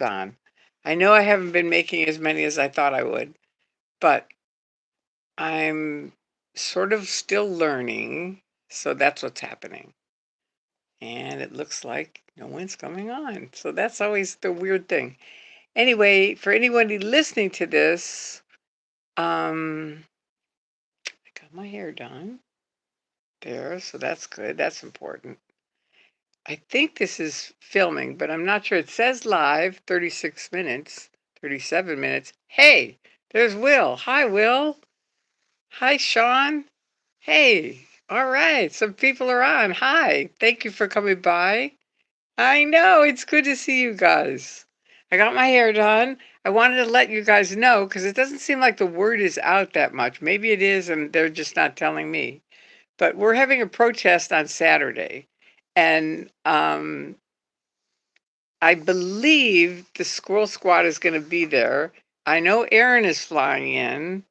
on. I know I haven't been making as many as I thought I would, but I'm sort of still learning, so that's what's happening. And it looks like no one's coming on. So that's always the weird thing. Anyway, for anybody listening to this, I got my hair done there, so that's good. That's important. I think this is filming, but I'm not sure. It says live, 36 minutes, 37 minutes. Hey, there's Will. Hi, Will. Hi, Sean. Hey, all right. Some people are on. Hi. Thank you for coming by. I know. It's good to see you guys. I got my hair done. I wanted to let you guys know because it doesn't seem like the word is out that much. Maybe it is, and they're just not telling me. But we're having a protest on Saturday. And I believe the Squirrel Squad is going to be there. I know Aaron is flying in.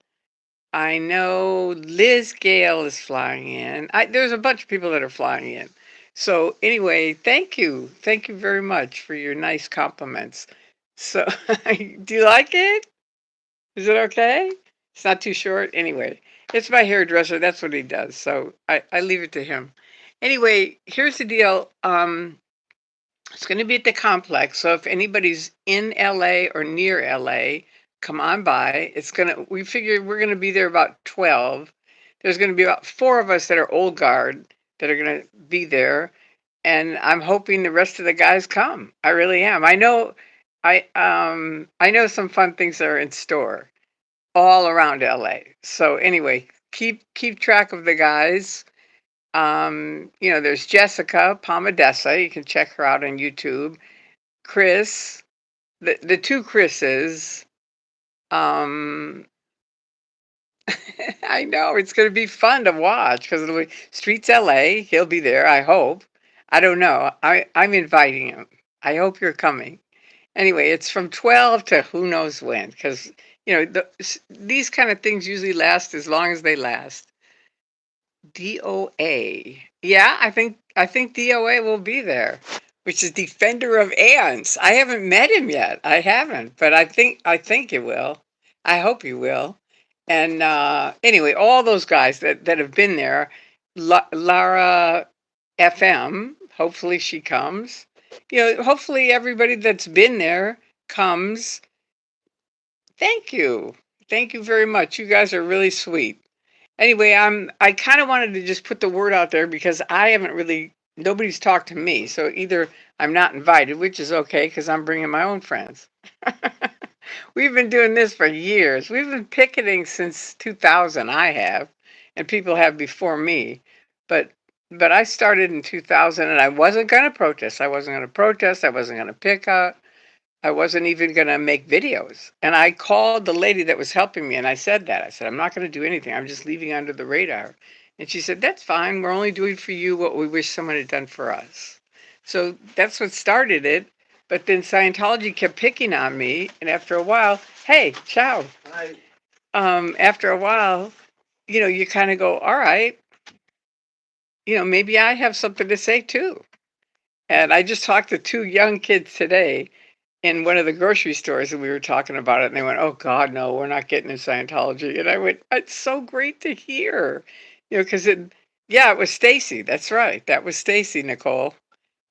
I know Liz Gale is flying in. There's a bunch of people that are flying in. So anyway, thank you. Thank you very much for your nice compliments. So do you like it? Is it okay? It's not too short? Anyway, it's my hairdresser. That's what he does. So I leave it to him. Anyway, here's the deal. It's going to be at the complex. So if anybody's in LA or near LA, come on by. We figure we're going to be there about 12. There's going to be about 4 of us that are old guard that are going to be there. And I'm hoping the rest of the guys come. I really am. I know some fun things are in store all around LA. So anyway, keep track of the guys. There's Jessica Palmadessa. You can check her out on YouTube. Chris, the two Chris's. Um, I know it's going to be fun to watch because it'll be Streets LA. He'll be there. I hope. I don't know. I'm inviting him. I hope you're coming. Anyway, it's from 12 to who knows when because these kind of things usually last as long as they last. DOA. Yeah, I think DOA will be there, which is Defender of Ants. I haven't met him yet. I haven't, but I think you will. I hope you will. And anyway, all those guys that have been there, Lara FM. Hopefully she comes. Hopefully everybody that's been there comes. Thank you very much. You guys are really sweet. Anyway, I kind of wanted to just put the word out there because nobody's talked to me. So either I'm not invited, which is okay because I'm bringing my own friends. We've been doing this for years. We've been picketing since 2000. I have, and people have before me. But but I started in 2000 and I wasn't going to protest. I wasn't going to protest. I wasn't going to pick up. I wasn't even going to make videos. And I called the lady that was helping me and I said that. I said, I'm not going to do anything. I'm just leaving under the radar. And she said, that's fine. We're only doing for you what we wish someone had done for us. So that's what started it. But then Scientology kept picking on me. And after a while, hey, ciao. Hi. After a while, you kind of go, all right, maybe I have something to say too. And I just talked to 2 young kids today in one of the grocery stores and we were talking about it and they went, oh God, no, we're not getting into Scientology. And I went, it's so great to hear, because it was Stacy. That's right. That was Stacy, Nicole.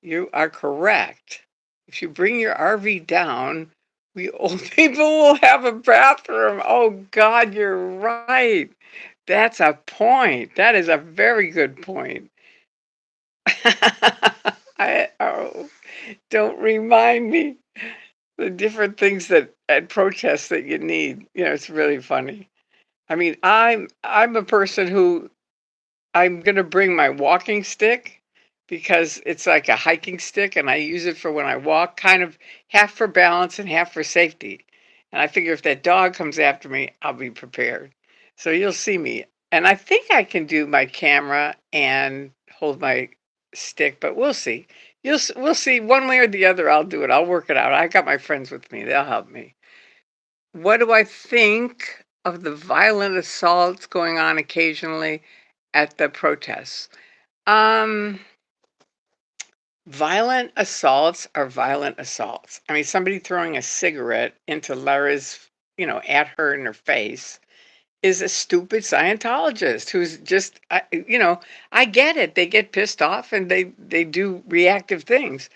You are correct. If you bring your RV down, we old people will have a bathroom. Oh God, you're right. That's a point. That is a very good point. Oh, don't remind me the different things that at protests that you need. It's really funny. I mean, I'm a person who I'm gonna bring my walking stick because it's like a hiking stick and I use it for when I walk, kind of half for balance and half for safety. And I figure if that dog comes after me, I'll be prepared. So you'll see me. And I think I can do my camera and hold my stick, but we'll see. We'll see one way or the other. I'll do it. I'll work it out. I got my friends with me. They'll help me. What do I think of the violent assaults going on occasionally at the protests? Um, Violent assaults are violent assaults. I mean, somebody throwing a cigarette into Lara's, at her in her face is a stupid Scientologist who's just, I get it. They get pissed off and they do reactive things,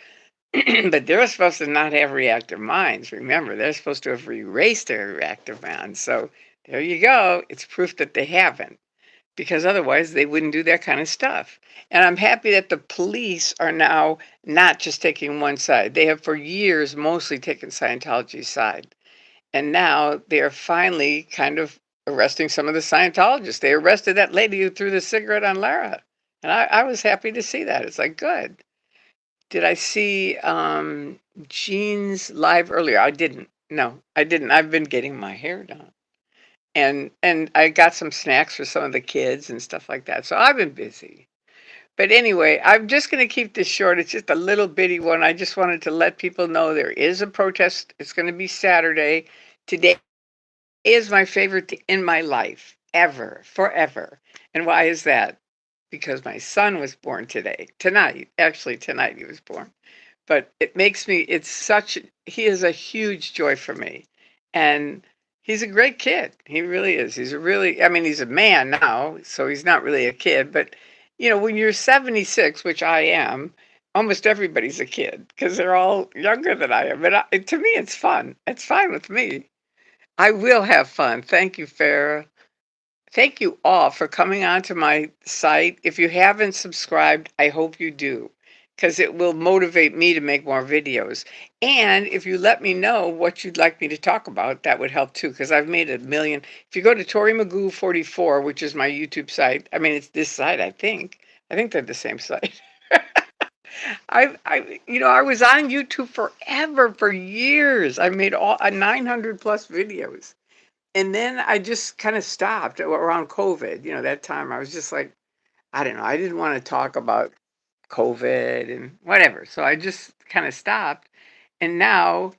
but they're supposed to not have reactive minds. Remember, they're supposed to have erased their reactive minds. So there you go. It's proof that they haven't, because otherwise they wouldn't do that kind of stuff. And I'm happy that the police are now not just taking one side. They have for years mostly taken Scientology's side. And now they are finally kind of arresting some of the Scientologists. They arrested that lady who threw the cigarette on Lara. And I was happy to see that. It's like, good. Did I see Jean's live earlier? I didn't. No, I didn't. I've been getting my hair done. And I got some snacks for some of the kids and stuff like that. So I've been busy. But anyway, I'm just going to keep this short. It's just a little bitty one. I just wanted to let people know there is a protest. It's going to be Saturday. Today is my favorite day in my life, ever, forever. And why is that? Because my son was born today. Tonight. Actually, tonight he was born. But it makes me, he is a huge joy for me. And he's a great kid. He really is. I mean, he's a man now, so he's not really a kid. But, when you're 76, which I am, almost everybody's a kid because they're all younger than I am. But to me, it's fun. It's fine with me. I will have fun. Thank you, Farah. Thank you all for coming onto my site. If you haven't subscribed, I hope you do, because it will motivate me to make more videos. And if you let me know what you'd like me to talk about, that would help too, because I've made a million. If you go to ToryMagoo44, which is my YouTube site, I mean, it's this site, I think. I think they're the same site. I was on YouTube forever, for years. I made all 900 plus videos. And then I just kind of stopped around COVID. That time I was just like, I don't know. I didn't want to talk about COVID and whatever. So I just kind of stopped. And now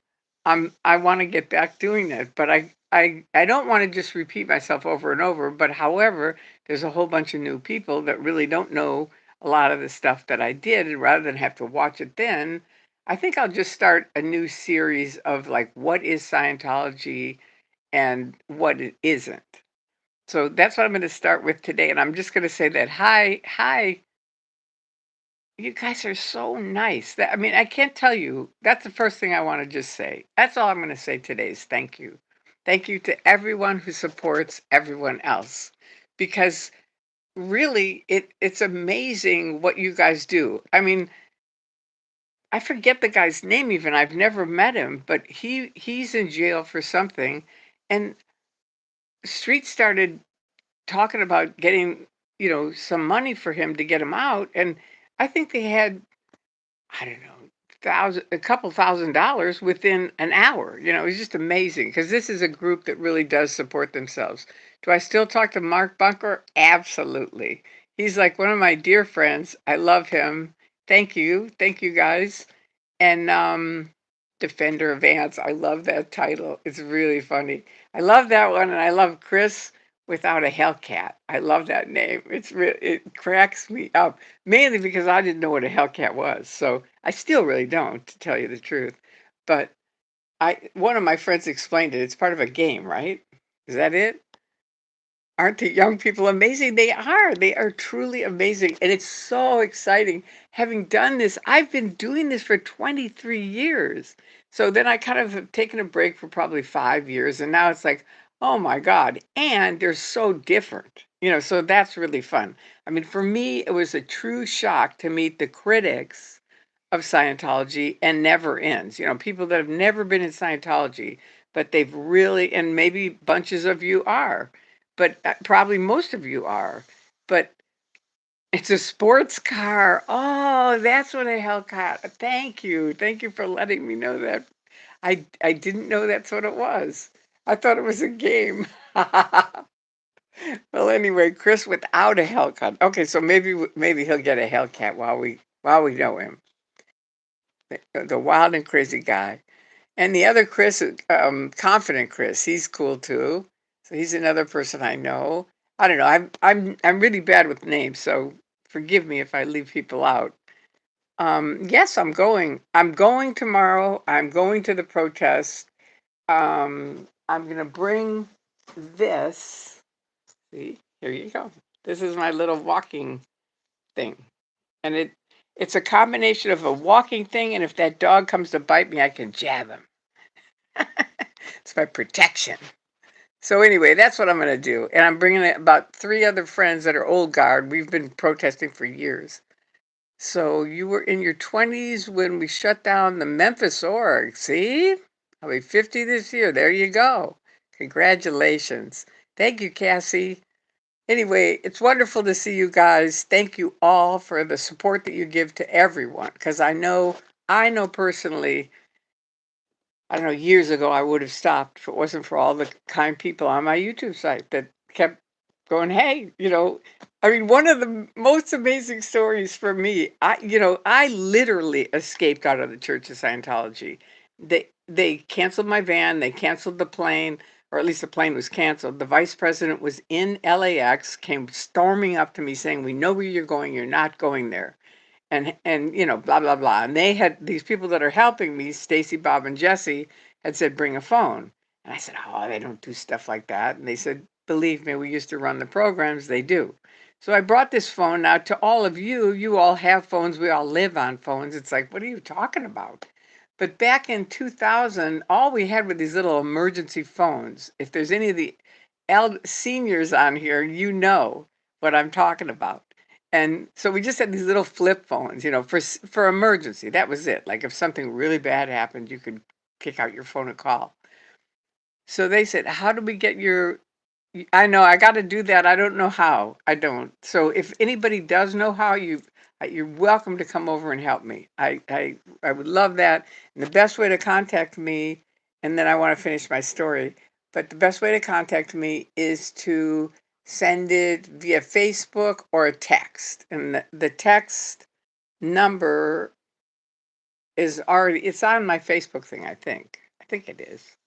I want to get back doing that. But I don't want to just repeat myself over and over. But however, there's a whole bunch of new people that really don't know a lot of the stuff that I did. And rather than have to watch it then, I think I'll just start a new series of like, what is Scientology and what it isn't. So that's what I'm going to start with today. And I'm just going to say that, hi, you guys are so nice. I mean, I can't tell you. That's the first thing I want to just say. That's all I'm going to say today is thank you. Thank you to everyone who supports everyone else. Because really, it's amazing what you guys do. I mean, I forget the guy's name even. I've never met him, but he's in jail for something. And Street started talking about getting, some money for him to get him out. And I think they had, I don't know, a couple $1,000s within an hour. It was just amazing because this is a group that really does support themselves. Do I still talk to Mark Bunker? Absolutely. He's like one of my dear friends. I love him. Thank you. Thank you guys. And Defender of Ants. I love that title. It's really funny. I love that one, and I love Chris without a Hellcat. I love that name. It cracks me up, mainly because I didn't know what a Hellcat was. So I still really don't, to tell you the truth. But one of my friends explained it. It's part of a game, right? Is that it? Aren't the young people amazing? They are. They are truly amazing. And it's so exciting. Having done this, I've been doing this for 23 years. So then I kind of have taken a break for probably 5 years. And now it's like, oh my God. And they're so different. So that's really fun. I mean, for me, it was a true shock to meet the critics of Scientology and Never Ends. People that have never been in Scientology, but they've really, and maybe bunches of you are, but probably most of you are. But it's a sports car. Oh, that's what a Hellcat. Thank you. Thank you for letting me know that. I didn't know that's what it was. I thought it was a game. Well, anyway, Chris without a Hellcat. Okay, so maybe he'll get a Hellcat while we know him. The wild and crazy guy. And the other Chris, Confident Chris, he's cool too. So he's another person I know. I don't know. I'm really bad with names, so forgive me if I leave people out. Yes, I'm going. I'm going tomorrow. I'm going to the protest. I'm gonna bring this. See, here you go. This is my little walking thing, and it's a combination of a walking thing, and if that dog comes to bite me, I can jab him. It's my protection. So anyway, that's what I'm going to do. And I'm bringing about 3 other friends that are old guard. We've been protesting for years. So you were in your 20s when we shut down the Memphis org. See? I'll be 50 this year. There you go. Congratulations. Thank you, Cassie. Anyway, it's wonderful to see you guys. Thank you all for the support that you give to everyone. Because I know personally, I don't know, years ago I would have stopped if it wasn't for all the kind people on my YouTube site that kept going, hey, I mean, one of the most amazing stories for me, I literally escaped out of the Church of Scientology. They canceled my van, they canceled the plane, or at least the plane was canceled. The vice president was in LAX, came storming up to me saying, we know where you're going, you're not going there, and blah blah blah. And they had these people that are helping me, Stacy, Bob, and Jesse, had said bring a phone. And I said, oh, they don't do stuff like that. And they said, believe me, we used to run the programs, they do. So I brought this phone. Now to all of you, you all have phones, we all live on phones. It's like, what are you talking about? But back in 2000, all we had were these little emergency phones. If there's any of the seniors on here, you know what I'm talking about. And so we just had these little flip phones, for emergency. That was it. Like if something really bad happened, you could pick out your phone and call. So they said, "How do we get your?" I know I got to do that. I don't know how. I don't. So if anybody does know how, you're welcome to come over and help me. I would love that. And the best way to contact me, and then I want to finish my story. But the best way to contact me is to send it via Facebook or a text. And the text number it's on my Facebook thing, I think. I think it is.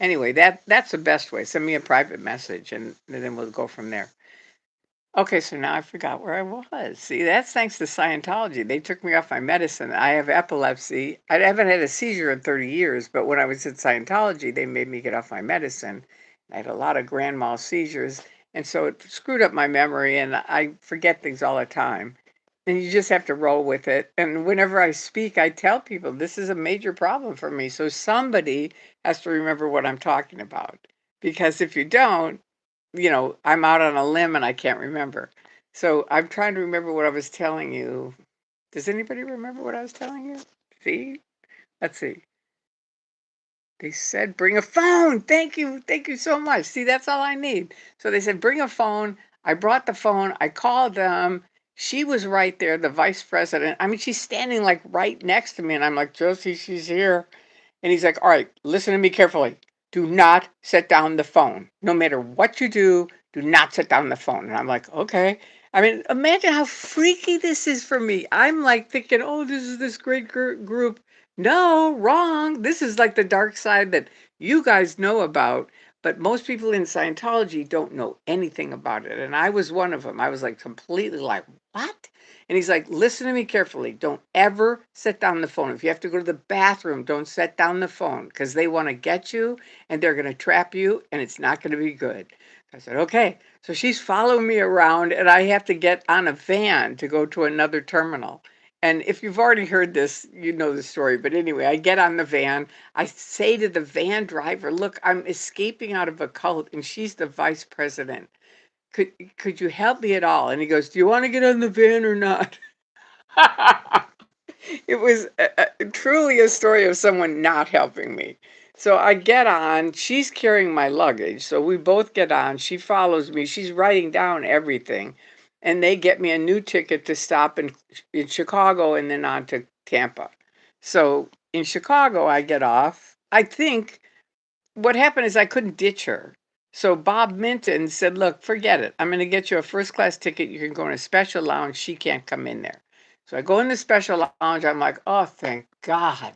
Anyway, that's the best way. Send me a private message and then we'll go from there. Okay, so now I forgot where I was. See, that's thanks to Scientology. They took me off my medicine. I have epilepsy. I haven't had a seizure in 30 years, but when I was in Scientology, they made me get off my medicine. I had a lot of grand mal seizures, and so it screwed up my memory, and I forget things all the time. And you just have to roll with it. And whenever I speak, I tell people this is a major problem for me. So somebody has to remember what I'm talking about. Because if you don't, I'm out on a limb and I can't remember. So I'm trying to remember what I was telling you. Does anybody remember what I was telling you? See? Let's see. They said, bring a phone. Thank you. Thank you so much. See, that's all I need. So they said, bring a phone. I brought the phone. I called them. She was right there, the vice president. I mean, she's standing like right next to me. And I'm like, Josie, she's here. And he's like, all right, listen to me carefully. Do not set down the phone. No matter what you do not set down the phone. And I'm like, okay. I mean, imagine how freaky this is for me. I'm like thinking, oh, this is this great group. No, wrong. This is like the dark side that you guys know about. But most people in Scientology don't know anything about it. And I was one of them. I was like completely like, what? And he's like, listen to me carefully. Don't ever set down the phone. If you have to go to the bathroom, don't set down the phone because they want to get you and they're going to trap you and it's not going to be good. I said, okay. So she's following me around and I have to get on a van to go to another terminal. And if you've already heard this, you know the story. But anyway, I get on the van. I say to the van driver, look, I'm escaping out of a cult and she's the vice president. Could you help me at all? And he goes, do you want to get on the van or not? It was truly a story of someone not helping me. So I get on, she's carrying my luggage. So we both get on. She follows me. She's writing down everything. And they get me a new ticket to stop in Chicago and then on to Tampa. So in Chicago, I get off. I think what happened is I couldn't ditch her. So Bob Minton said, look, forget it. I'm going to get you a first class ticket. You can go in a special lounge. She can't come in there. So I go in the special lounge. I'm like, oh, thank God.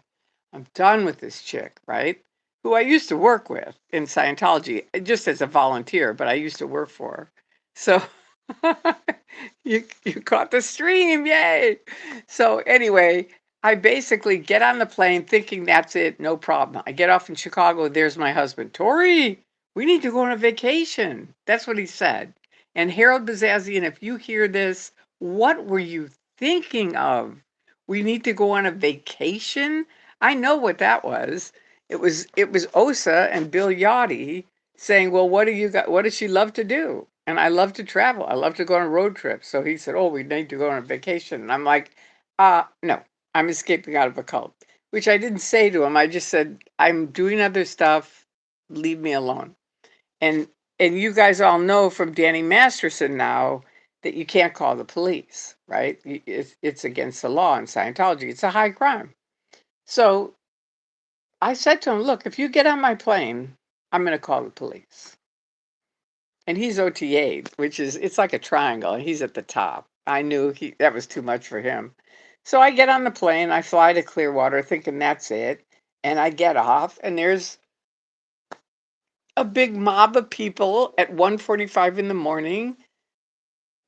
I'm done with this chick, right? Who I used to work with in Scientology, just as a volunteer, but I used to work for her. So You caught the stream, yay! So anyway, I basically get on the plane thinking that's it, no problem. I get off in Chicago, there's my husband. Tori, we need to go on a vacation. That's what he said. And Harold Bazazian, if you hear this, what were you thinking of? We need to go on a vacation? I know what that was. It was Osa and Bill Yachty saying, "Well, what do you got? What does she love to do?" And I love to travel. I love to go on road trips. So he said, "Oh, we need to go on a vacation." And I'm like, no, I'm escaping out of a cult," which I didn't say to him. I just said, "I'm doing other stuff. Leave me alone." And and you guys all know from Danny Masterson now that you can't call the police, right? It's against the law in Scientology. It's a high crime. So I said to him, "Look, if you get on my plane, I'm going to call the police." And he's OTA'd, which is it's like a triangle, and he's at the top. I knew that was too much for him. So I get on the plane, I fly to Clearwater thinking that's it, and I get off, and there's a big mob of people at 1:45 in the morning,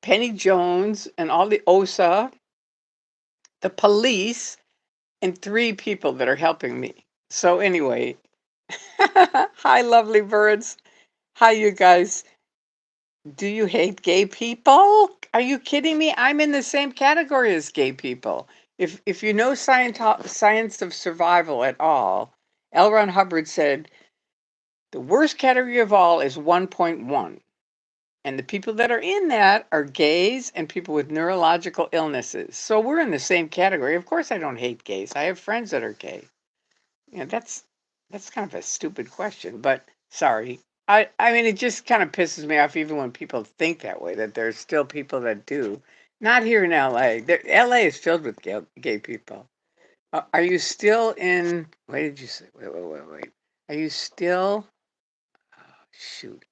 Penny Jones and all the OSA, the police, and three people that are helping me. So anyway, hi lovely birds. Hi you guys. Do you hate gay people? Are you kidding me? I'm in the same category as gay people. If you know science of survival at all, L. Ron Hubbard said the worst category of all is 1.1. And the people that are in that are gays and people with neurological illnesses. So we're in the same category. Of course I don't hate gays. I have friends that are gay. Yeah, that's kind of a stupid question, but sorry. I mean, it just kind of pisses me off even when people think that way, that there's still people that do. Not here in LA. LA is filled with gay people. Are you still in? What did you say? Wait. Are you still? Oh, shoot.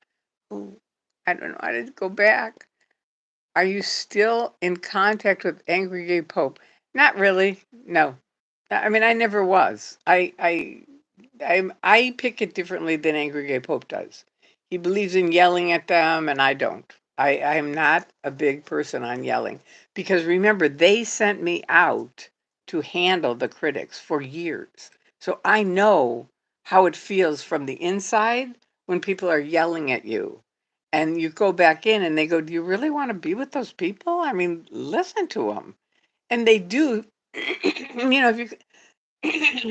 Ooh, I don't know. I didn't go back. Are you still in contact with Angry Gay Pope? Not really. No. I mean, I never was. I pick it differently than Angry Gay Pope does. He believes in yelling at them, and I don't. I am not a big person on yelling because remember, they sent me out to handle the critics for years. So I know how it feels from the inside when people are yelling at you. And you go back in and they go, "Do you really want to be with those people? I mean, listen to them." And they do. If you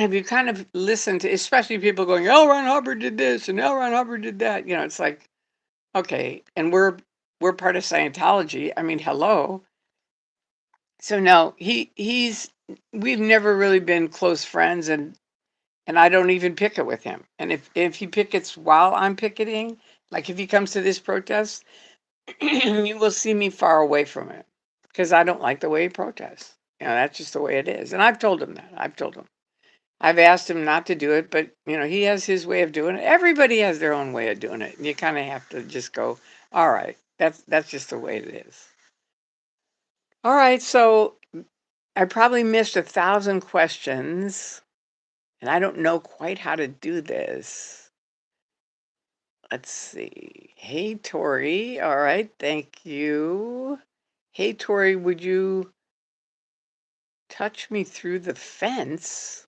have you kind of listened to, especially people going, L. Ron Hubbard did this and L. Ron Hubbard did that. It's like, okay, and we're part of Scientology. I mean, hello. So no, he's we've never really been close friends, and I don't even picket with him. And if he pickets while I'm picketing, like if he comes to this protest, you will see me far away from him because I don't like the way he protests. That's just the way it is. And I've told him that. I've told him. I've asked him not to do it, but he has his way of doing it. Everybody has their own way of doing it. And you kind of have to just go, all right, that's just the way it is. All right, so I probably missed 1,000 questions, and I don't know quite how to do this. Let's see. Hey, Tori. All right, thank you. Hey, Tori, would you touch me through the fence?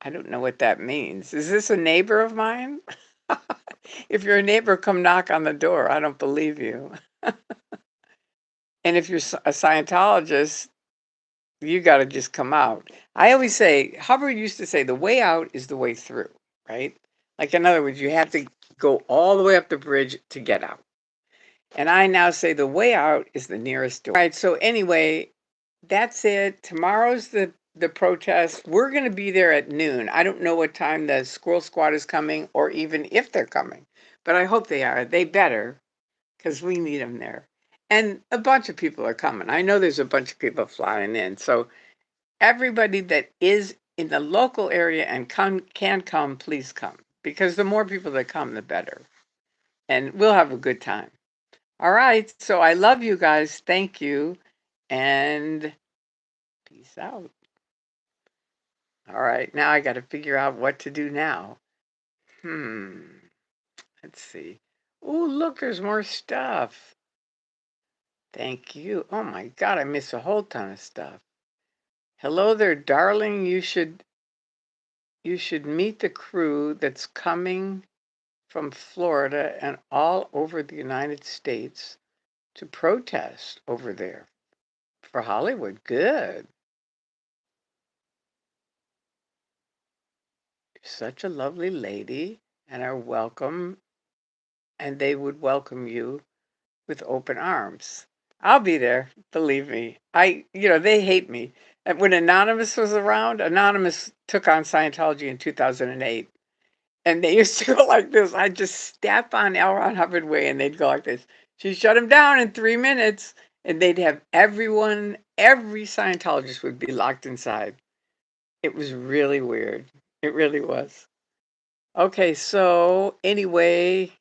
I don't know what that means. Is this a neighbor of mine? If you're a neighbor, come knock on the door. I don't believe you. And if you're a Scientologist, you got to just come out. I always say, Hubbard used to say, the way out is the way through, right? Like, in other words, you have to go all the way up the bridge to get out. And I now say the way out is the nearest door. All right. So anyway, that's it. Tomorrow's the protest. We're going to be there at noon. I don't know what time the Squirrel Squad is coming or even if they're coming, but I hope they are. They better because we need them there. And a bunch of people are coming. I know there's a bunch of people flying in. So everybody that is in the local area and can come, please come because the more people that come, the better. And we'll have a good time. All right. So I love you guys. Thank you. And peace out. All right. Now I got to figure out what to do now. Let's see. Oh, look, there's more stuff. Thank you. Oh my God, I missed a whole ton of stuff. Hello there, darling. You should meet the crew that's coming from Florida and all over the United States to protest over there for Hollywood. Good. You're such a lovely lady and are welcome, and they would welcome you with open arms. I'll be there, believe me. They hate me. And when Anonymous was around, Anonymous took on Scientology in 2008. And they used to go like this. I'd just step on L. Ron Hubbard way and they'd go like this. She shut him down in 3 minutes. And they'd have every Scientologist would be locked inside. It was really weird. It really was. Okay, so anyway,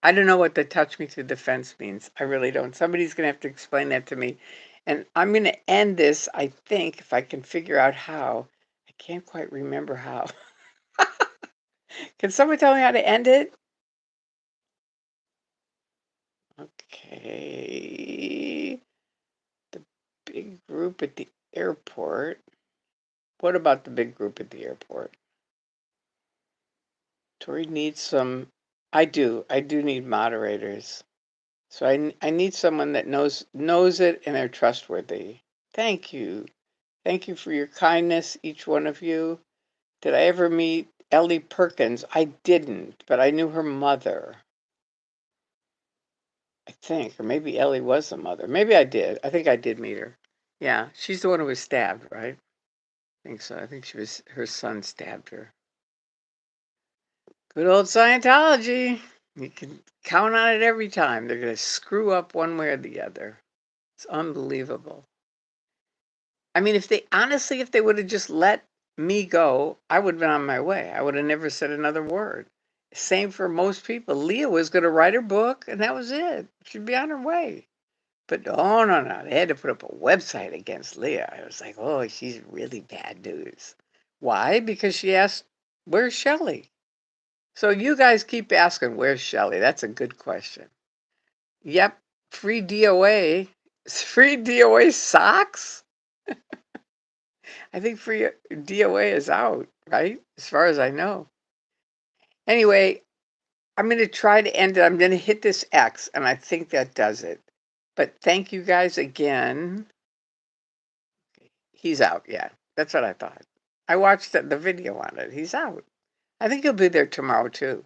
I don't know what the touch me through the fence means. I really don't. Somebody's going to have to explain that to me. And I'm going to end this, I think, if I can figure out how. I can't quite remember how. Can someone tell me how to end it? Okay. The big group at the airport. What about the big group at the airport? Tori needs some. I do. I do need moderators. So I need someone that knows it and are trustworthy. Thank you. Thank you for your kindness, each one of you. Did I ever meet Ellie Perkins? I didn't, but I knew her mother. I think, or maybe Ellie was the mother. Maybe I did. I think I did meet her. Yeah, she's the one who was stabbed, right? I think so. I think her son stabbed her. Good old Scientology. You can count on it every time. They're going to screw up one way or the other. It's unbelievable. I mean, if they would have just let me go, I would have been on my way. I would have never said another word. Same for most people. Leah was going to write her book, and that was it. She'd be on her way. But no, no, no. They had to put up a website against Leah. I was like, oh, she's really bad news. Why? Because she asked, where's Shelley? So you guys keep asking, where's Shelley? That's a good question. Yep, free DOA. Free DOA socks? I think free DOA is out, right? As far as I know. Anyway, I'm going to try to end it. I'm going to hit this X, and I think that does it. But thank you guys again. He's out, yeah. That's what I thought. I watched the video on it. He's out. I think he'll be there tomorrow, too.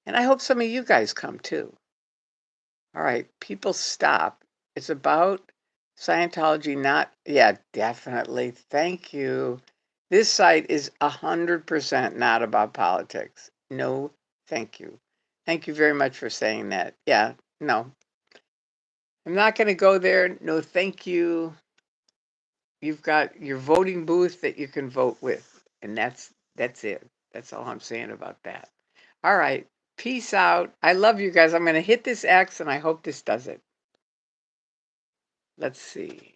And I hope some of you guys come, too. All right, people stop. It's about Scientology, not, yeah, definitely. Thank you. This site is 100% not about politics. No, thank you. Thank you very much for saying that. Yeah, no. I'm not going to go there. No, thank you. You've got your voting booth that you can vote with, and that's it. That's all I'm saying about that. All right. Peace out. I love you guys. I'm going to hit this X, and I hope this does it. Let's see.